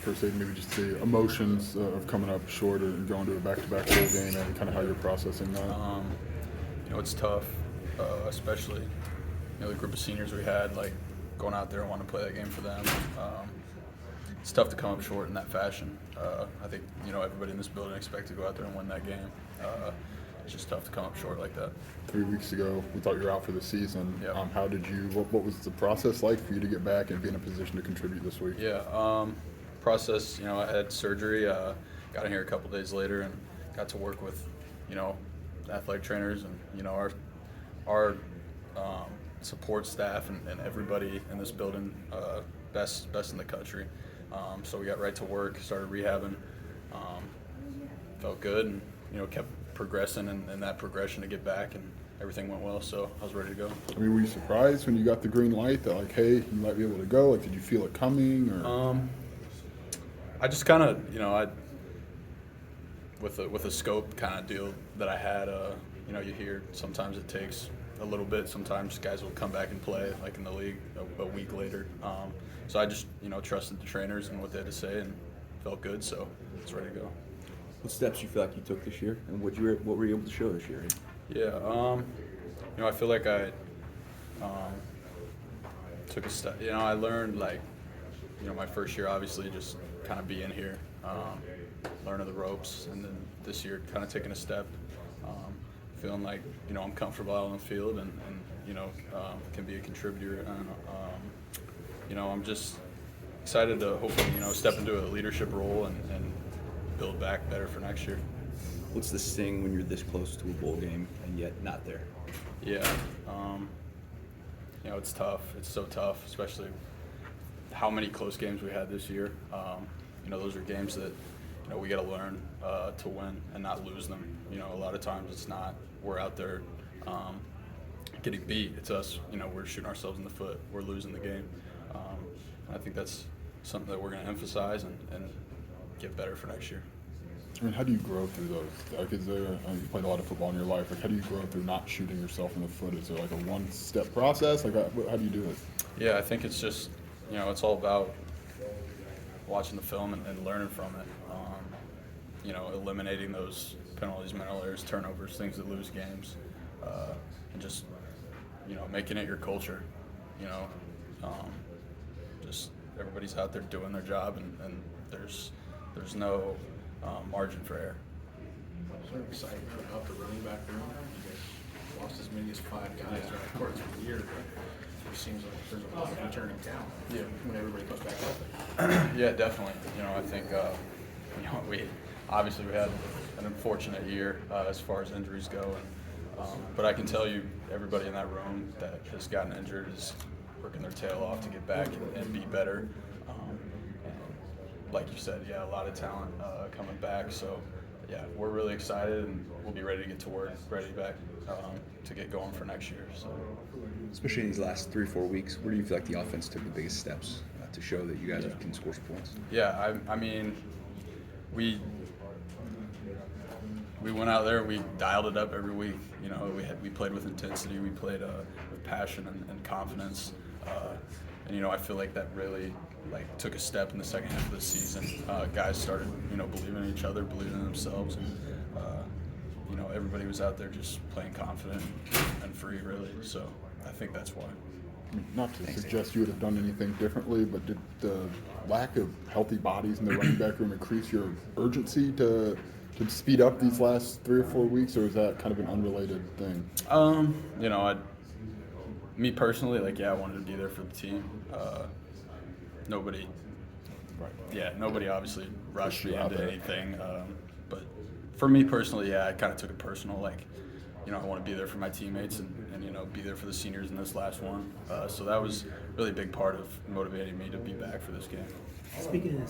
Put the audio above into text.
First, maybe just the emotions of coming up short and going to a back-to-back bowl game, and kind of how you're processing that. It's tough, especially the group of seniors we had, like going out there and wanting to play that game for them. It's tough to come up short in that fashion. I think everybody in this building expected to go out there and win that game. It's just tough to come up short like that. 3 weeks ago, we thought you were out for the season. Yep. What was the process like for you to get back and be in a position to contribute this week? Yeah, process, I had surgery, got in here a couple days later and got to work with, athletic trainers and, our support staff and everybody in this building, best in the country. So we got right to work, started rehabbing, felt good and, kept progressing and that progression to get back, and everything went well, so I was ready to go. I mean, were you surprised when you got the green light that, like, hey, you might be able to go? Like, did you feel it coming? Or I just kind of, with a scope kind of deal that I had, you hear sometimes it takes a little bit. Sometimes guys will come back and play, like in the league, a week later. So I just, trusted the trainers and what they had to say and felt good, so it's ready to go. What steps you feel like you took this year, and what were you able to show this year? Yeah, I feel like I took a step. I learned, like, my first year obviously just kind of being here, learning the ropes, and then this year kind of taking a step, feeling like I'm comfortable out on the field and can be a contributor. And I'm just excited to hopefully step into a leadership role and build back better for next year. What's the sting when you're this close to a bowl game and yet not there? Yeah, it's tough. It's so tough, especially how many close games we had this year. Those are games that we got to learn to win and not lose them. A lot of times it's not we're out there getting beat. It's us. We're shooting ourselves in the foot. We're losing the game. I think that's something that we're going to emphasize and get better for next year. I mean, how do you grow through those? Like, you played a lot of football in your life. Like, how do you grow through not shooting yourself in the foot? Is there like a one-step process? Like, how do you do it? Yeah, I think it's just, it's all about watching the film and learning from it. Eliminating those penalties, mental errors, turnovers, things that lose games, and just, making it your culture. Just everybody's out there doing their job, and there's no margin for error. Sort of excited about the running back room. You guys lost as many as 5 guys throughout the course of the year, but it seems like there's a lot of returning talent. Yeah. When everybody comes back healthy. Yeah, definitely. I think we had an unfortunate year as far as injuries go, but I can tell you, everybody in that room that has gotten injured is working their tail off to get back and be better. And like you said, yeah, a lot of talent coming back. So yeah, we're really excited, and we'll be ready to get to work, ready back to get going for next year. So, Especially in these last 3 or 4 weeks, where do you feel like the offense took the biggest steps to show that you guys can score some points? Yeah, I mean, we went out there and we dialed it up every week. We played with intensity, we played with passion and confidence, and I feel like that really took a step in the second half of the season. Guys started believing in each other, believing in themselves, and everybody was out there just playing confident and free, really. So I think that's why. Not to suggest you would have done anything differently, but did the lack of healthy bodies in the running back room increase your urgency to speed up these last 3 or 4 weeks, or is that kind of an unrelated thing? Me personally, I wanted to be there for the team. Nobody obviously rushed me into anything. But for me personally, I kind of took it personal. I want to be there for my teammates and be there for the seniors in this last one. So that was really a big part of motivating me to be back for this game. Speaking of